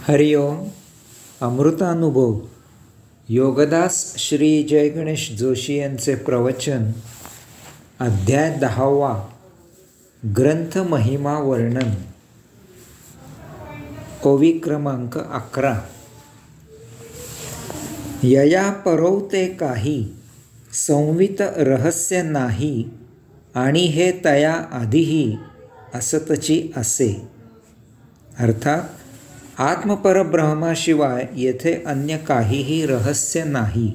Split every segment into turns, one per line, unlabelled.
हरि ओम. अमृतानुभव योगदास श्री जय गणेश जोशी यांचे प्रवचन. अध्याय 10वा. ग्रंथ महिमा वर्णन. ओवी क्रमांक 11. यया परवते काही संवित रहस्य नाही, आणि हे तया आधीही असतची असे. अर्थात आत्मपरब्रह्माशिवाय येथे अन्य काहीही रहस्य नाही.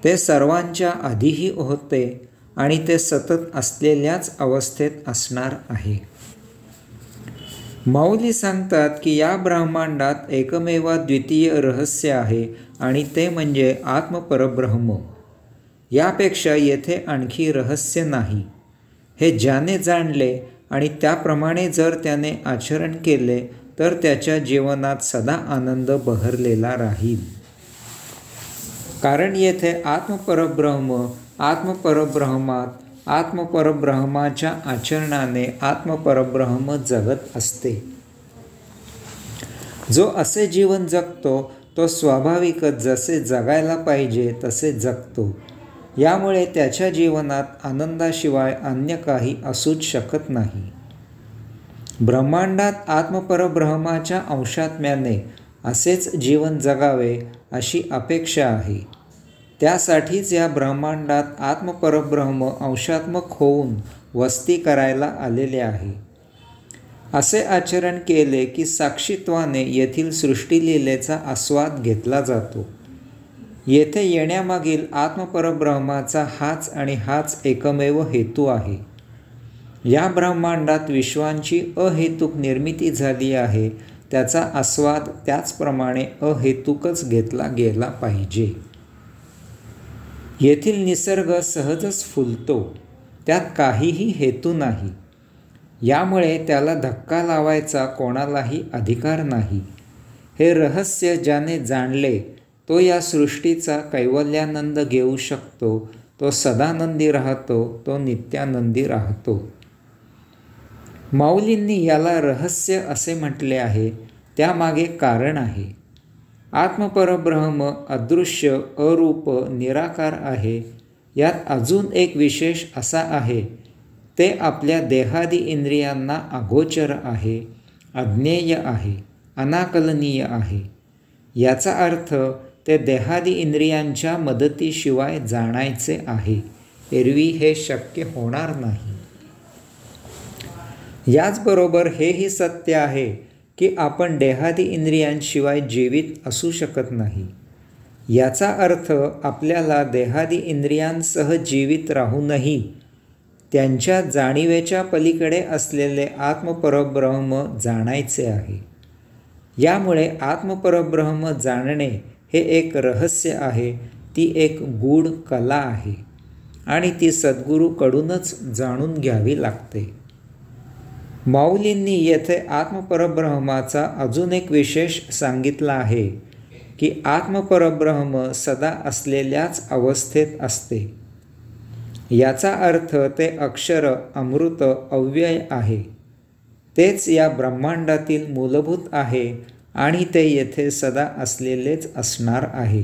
ते सर्वांच्या आधीही होते आणि ते सतत असलेल्याच अवस्थेत असणार आहे. माऊली सांगतात की या ब्रह्मांडात एकमेव द्वितीय रहस्य आहे, आणि ते म्हणजे आत्मपरब्रह्म. यापेक्षा येथे आणखी रहस्य नाही. हे ज्याने जाणले आणि त्याप्रमाणे जर त्याने आचरण केले तर त्याच्या जीवनात सदा आनंद बहरलेला राहील. कारण येथे आत्मपरब्रह्म आत्मपरब्रह्मात आत्मपरब्रह्माच्या आचरणाने आत्मपरब्रह्म जगत असते. जो असे जीवन जगतो तो स्वाभाविकच जसे जगायला पाहिजे तसे जगतो. यामुळे त्याच्या जीवनात आनंदाशिवाय अन्य काही असूच शकत नाही. ब्रह्मांडात आत्मपरब्रह्माच्या अंशात्म्याने असेच जीवन जगावे अशी अपेक्षा आहे. त्यासाठीच या ब्रह्मांडात आत्मपरब्रह्म अंशात्मक होऊन वस्ती करायला आलेले आहे. असे आचरण केले की साक्षीत्वाने येथील सृष्टीलीलेचा आस्वाद घेतला जातो. येथे येण्यामागील आत्मपरब्रह्माचा हाच आणि हाच एकमेव हेतू आहे. या ब्रह्मांडात विश्वांची अहेतुक निर्मिती झाली आहे, त्याचा आस्वाद त्याचप्रमाणे अहेतुकच घेतला गेला पाहिजे. येथील निसर्ग सहजच फुलतो, त्यात काहीही हेतू नाही. यामुळे त्याला धक्का लावायचा कोणालाही अधिकार नाही. हे रहस्य ज्याने जाणले तो या सृष्टीचा कैवल्यानंद घेऊ शकतो, तो सदानंदी राहतो, तो नित्यानंदी राहतो. माऊलींनी याला रहस्य असे म्हटले आहे, त्यामागे कारण आहे. आत्मपरब्रह्म अदृश्य, अरूप, निराकार आहे. यात अजून एक विशेष असा आहे, ते आपल्या देहादी इंद्रियांना अगोचर आहे, अज्ञेय आहे, अनाकलनीय आहे. याचा अर्थ ते देहादी इंद्रियांच्या मदतीशिवाय जाणायचे आहे. एरवी हे शक्य होणार नाही. याचबरोबर हेही सत्य आहे की आपण देहादी इंद्रियांशिवाय जीवित असू शकत नाही. याचा अर्थ आपल्याला देहादी इंद्रियांसह जीवित राहूनही त्यांच्या जाणीवेच्या पलीकडे असलेले आत्मपरब्रह्म जाणायचे आहे. यामुळे आत्मपरब्रह्म जाणणे हे एक रहस्य आहे, ती एक गूढ कला आहे, आणि ती सद्गुरूकडूनच जाणून घ्यावी लागते. माऊलींनी येथे आत्मपरब्रह्माचा अजून एक विशेष सांगितला आहे की आत्मपरब्रह्म सदा असलेल्याच अवस्थेत असते. याचा अर्थ ते अक्षर, अमृत, अव्यय आहे. तेच या ब्रह्मांडातील मूलभूत आहे आणि ते येथे सदा असलेलेच असणार आहे.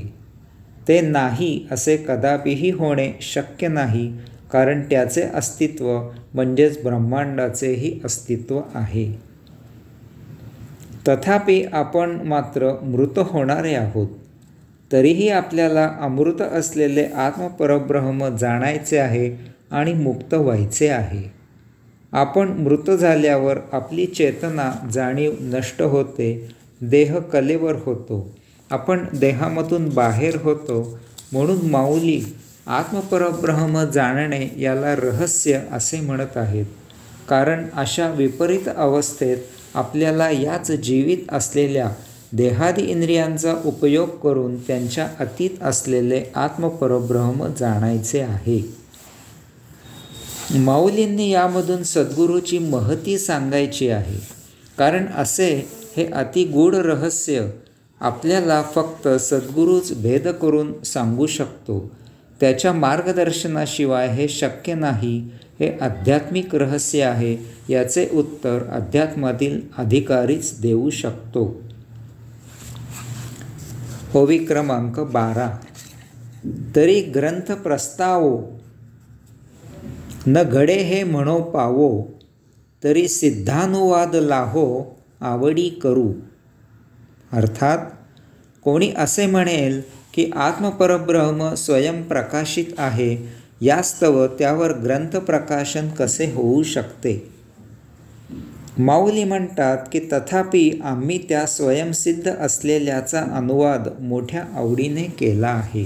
ते नाही असे कदापिही होणे शक्य नाही, कारण त्याचे अस्तित्व म्हणजेच ब्रह्मांडाचेही अस्तित्व आहे. तथापि आपण मात्र मृत होणारे आहोत. तरीही आपल्याला अमृत असलेले आत्मपरब्रह्म जाणायचे आहे आणि मुक्त व्हायचे आहे. आपण मृत झाल्यावर आपली चेतना, जाणीव नष्ट होते, देह कलेवर होतो, आपण देहामधून बाहेर होतो. म्हणून माऊली आत्मपरब्रह्म जाणणे याला रहस्य असे म्हणत आहेत. कारण अशा विपरीत अवस्थेत आपल्याला याच जीवित असलेल्या देहादी इंद्रियांचा उपयोग करून त्यांच्या अतीत असलेले आत्मपरब्रह्म जाणायचे आहे. माऊलींनी यामधून सद्गुरूची महती सांगायची आहे. कारण असे हे अतिगूढ रहस्य आपल्याला फक्त सद्गुरूच भेद करून सांगू शकतो. त्याच्या मार्गदर्शनाशिवाय हे शक्य नाही. हे आध्यात्मिक रहस्य आहे. याचे उत्तर अध्यात्मातील अधिकारीच देऊ शकतो. ओवी क्रमांक 12. तरी ग्रंथ प्रस्तावो न घडे हे म्हणो पावो, तरी सिद्धानुवाद लाहो आवडी करू. अर्थात कोणी असे म्हणेल की आत्मपरब्रह्म स्वयंप्रकाशित आहे, यास्तव त्यावर ग्रंथ प्रकाशन कसे होऊ शकते. माऊली म्हणतात की तथापि आम्ही त्या स्वयंसिद्ध असलेल्याचा अनुवाद मोठ्या आवडीने केला आहे.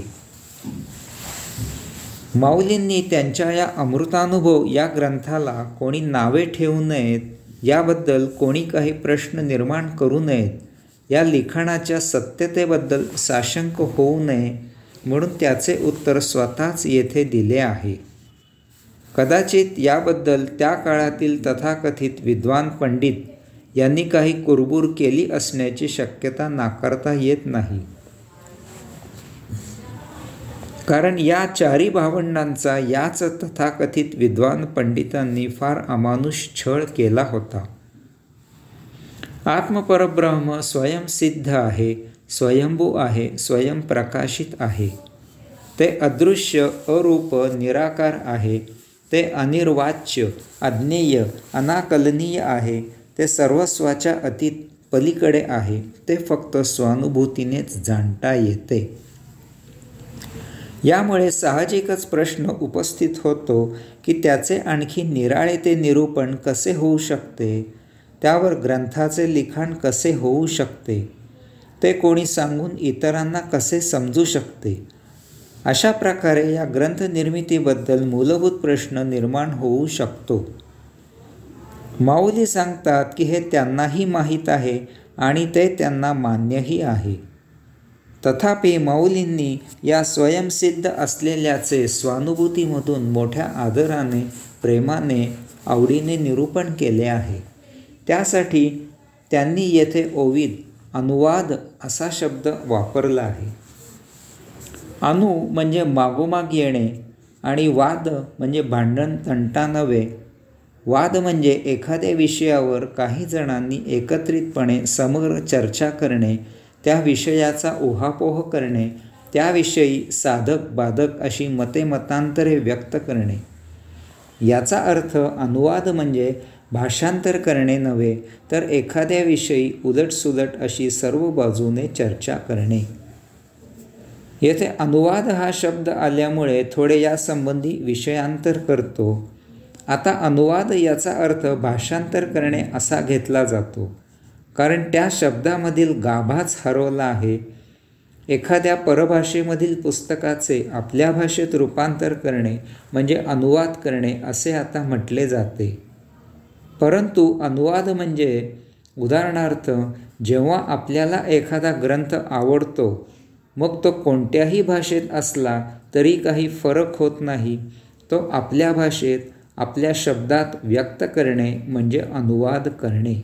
माऊलींनी त्यांच्या या अमृतानुभव या ग्रंथाला कोणी नावे ठेवू नयेत, याबद्दल कोणी काही प्रश्न निर्माण करू नयेत, या लिखाणाच्या सत्यतेबद्दल साशंक होऊ नये म्हणून त्याचे उत्तर स्वतःच येथे दिले आहे. कदाचित याबद्दल त्या काळातील तथाकथित विद्वान पंडित यांनी काही कुरबुर केली असण्याची शक्यता नाकारता येत नाही. कारण या चारी भावंडांचा याच तथाकथित विद्वान पंडितांनी फार अमानुष छळ केला होता. आत्मपरब्रह्म स्वयंसिद्ध आहे, स्वयंभू आहे, स्वयंप्रकाशित आहे. ते अदृश्य, अरूप, निराकार आहे. ते अनिर्वाच्य, अज्ञेय, अनाकलनीय आहे. ते सर्वस्वाच्या अतीत पलीकडे आहे. ते फक्त स्वानुभूतीनेच जाणता येते. यामुळे साहजिकच प्रश्न उपस्थित होतो की त्याचे आणखी निराळे ते निरूपण कसे होऊ शकते, त्यावर ग्रंथाचे लिखाण कसे होऊ शकते, ते कोणी सांगून इतरांना कसे समजू शकते. अशा प्रकारे या ग्रंथ निर्मितीबद्दल मूलभूत प्रश्न निर्माण होऊ शकतो. माऊली सांगतात की हे त्यांनाही माहीत आहे आणि ते त्यांना मान्यही आहे. तथापि माऊलींनी या स्वयंसिद्ध असलेल्याचे स्वानुभूतीमधून मोठ्या आदराने, प्रेमाने, आवडीने निरूपण केले आहे. त्यासाठी त्यांनी येथे ओवीत अनुवाद असा शब्द वापरला आहे. अनु म्हणजे मागोमाग येणे आणि वाद म्हणजे भांडण तंटा नव्हे. वाद म्हणजे एखाद्या विषयावर काही जणांनी एकत्रितपणे समग्र चर्चा करणे, त्या विषयाचा उहापोह करणे, त्याविषयी साधक बाधक अशी मतांतरे व्यक्त करणे. याचा अर्थ अनुवाद म्हणजे भाषांतर करणे नव्हे, तर एखाद्याविषयी उलटसुलट अशी सर्व बाजूने चर्चा करणे. येथे अनुवाद हा शब्द आल्यामुळे थोडे यासंबंधी विषयांतर करतो. आता अनुवाद याचा अर्थ भाषांतर करणे असा घेतला जातो, कारण त्या शब्दामधील गाभाच हरवला आहे. एखाद्या परभाषेमधील पुस्तकाचे आपल्या भाषेत रूपांतर करणे म्हणजे अनुवाद करणे असे आता म्हटले जाते. परंतु अनुवाद म्हणजे उदाहरणार्थ जेव्हा आपल्याला एखादा ग्रंथ आवडतो, मग तो कोणत्याही भाषेत असला तरी काही फरक होत नाही, तो आपल्या भाषेत आपल्या शब्दात व्यक्त करणे म्हणजे अनुवाद करणे.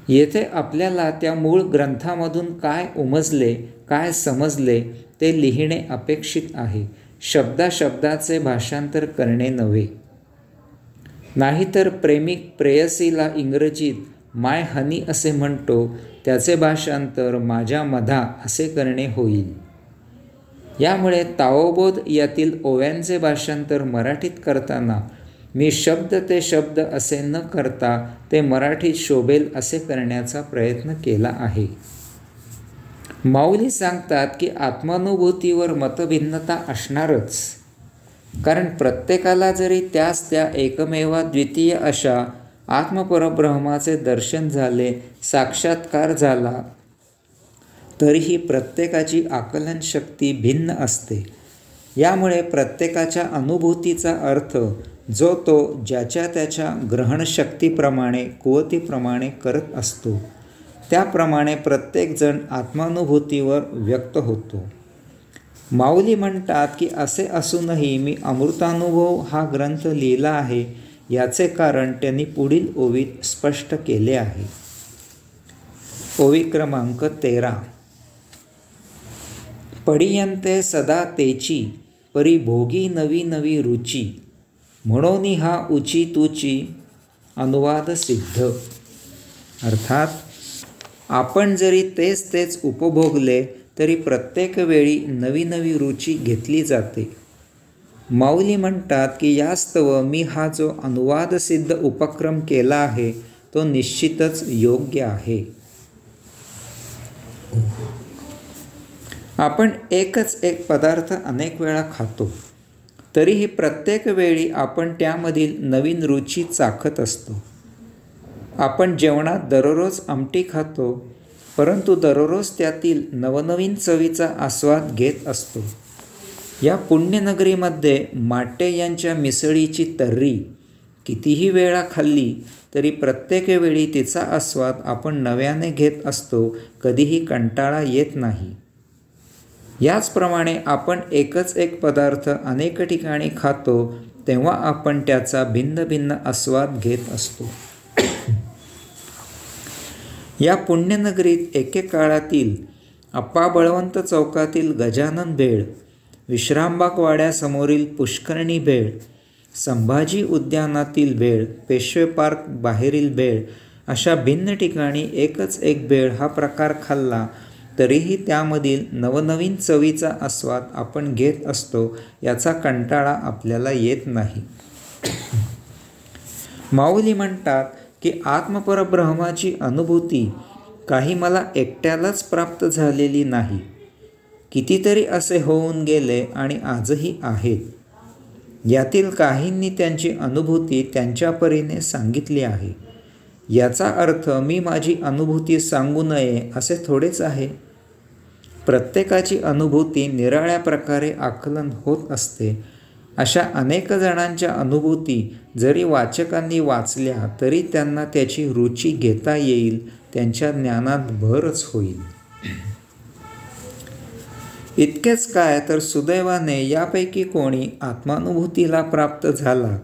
येथे आपल्याला त्या मूळ ग्रंथामधून काय उमजले, काय समजले ते लिहिणे अपेक्षित आहे, शब्दाशब्दाचे भाषांतर करणे नव्हे. नाहीतर प्रेमिक प्रेयसीला इंग्रजीत माय हनी असे म्हणतो, त्याचे भाषांतर माझ्या मधा असे करणे होईल. यामुळे ताओबोध यातील ओव्यांचे भाषांतर मराठीत करताना मी शब्द ते शब्द असे न करता ते मराठीत शोभेल असे करण्याचा प्रयत्न केला आहे. माऊली सांगतात की आत्मानुभूतीवर मतभिन्नता असणारच, कारण प्रत्येकाला जरी त्याच त्या एकमेवाद्वितीय अशा आत्मपरब्रह्माचे दर्शन झाले, साक्षात्कार झाला, तरीही प्रत्येकाची आकलन शक्ती भिन्न असते. यामुळे प्रत्येकाच्या अनुभूतीचा अर्थ जो तो ज्याच्या त्याच्या ग्रहणशक्तीप्रमाणे, कुवतीप्रमाणे करत असतो, त्याप्रमाणे प्रत्येकजण आत्मानुभूतीवर व्यक्त होतो. माऊली म्हणतात की असे असूनही मी अमृतानुभव हा ग्रंथ लिहिला आहे, याचे कारण त्यांनी पुढील ओवीत स्पष्ट केले आहे. ओवी क्रमांक 13. पडियंते सदा तेची, परी भोगी नवी नवी रुची, म्हणून हा उची तुची अनुवाद सिद्ध. अर्थात आपण जरी तेच उपभोगले तरी प्रत्येक वेळी नवी नवी रुची घेतली जाते. माऊली म्हणतात की यास्तव मी हा जो अनुवादसिद्ध उपक्रम केला आहे तो निश्चितच योग्य आहे. आपण एकच एक पदार्थ अनेक वेळा खातो, तरीही प्रत्येक वेळी आपण त्यामधील नवीन रुची चाखत असतो. आपण जेवणात दररोज आमटी खातो, परंतु दररोज त्यातील नवनवीन चवीचा आस्वाद घेत असतो. या पुण्यनगरीमध्ये माटे यांच्या मिसळीची तर्री कितीही वेळा खाल्ली तरी प्रत्येक वेळी तिचा आस्वाद आपण नव्याने घेत असतो, कधीही कंटाळा येत नाही. याचप्रमाणे आपण एकच एक पदार्थ अनेक ठिकाणी खातो तेव्हा आपण त्याचा भिन्न भिन्न आस्वाद घेत असतो. या पुण्यनगरीत एकेकाळातील आप्पा बळवंत चौकातील गजानन भेळ, विश्रामबाग वाड्यासमोरील पुष्करणी भेळ, संभाजी उद्यानातील भेळ, पेशवे पार्क बाहेरील भेळ अशा भिन्न ठिकाणी एकच एक भेळ हा प्रकार खाल्ला तरीही त्यामधील नवनवीन चवीचा आस्वाद आपण घेत असतो, याचा कंटाळा आपल्याला येत नाही. माऊली म्हणतात की आत्मपरब्रह्माची अनुभूती काही मला एकट्यालाच प्राप्त झालेली नाही. कितीतरी असे होऊन गेले आणि आजही आहेत. यातील काहींनी त्यांची अनुभूती त्यांच्या परीने सांगितली आहे. याचा अर्थ मी माझी अनुभूती सांगू नये असे थोडेच आहे. प्रत्येकाची अनुभूती निराळ्या प्रकारे आकलन होत असते. अशा अनेक जणांच्या अनुभूती जरी वाचकांनी वाचल्या तरी त्यांना त्याची रुची घेता येईल, त्यांच्या ज्ञानात भरच होईल. इतकेच काय तर सुदैवाने यापैकी कोणी आत्मानुभूतीला प्राप्त झाला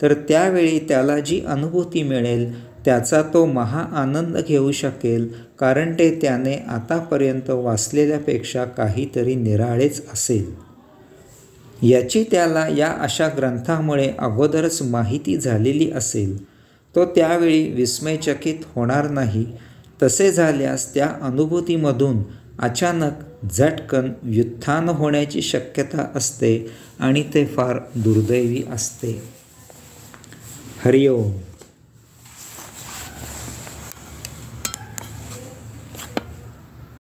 तर त्यावेळी त्याला जी अनुभूती मिळेल त्याचा तो महा आनंद घेऊ शकेल, कारण ते त्याने आतापर्यंत वाचलेल्यापेक्षा काहीतरी निराळेच असेल. याची त्याला या अशा ग्रंथामुळे अगोदरच माहिती झालेली असेल. तो त्यावेळी विस्मयचकित होणार नाही. तसे झाल्यास त्या अनुभूतीमधून अचानक झटकन व्युत्थान होण्याची शक्यता असते आणि ते फार दुर्दैवी असते. हरिओम.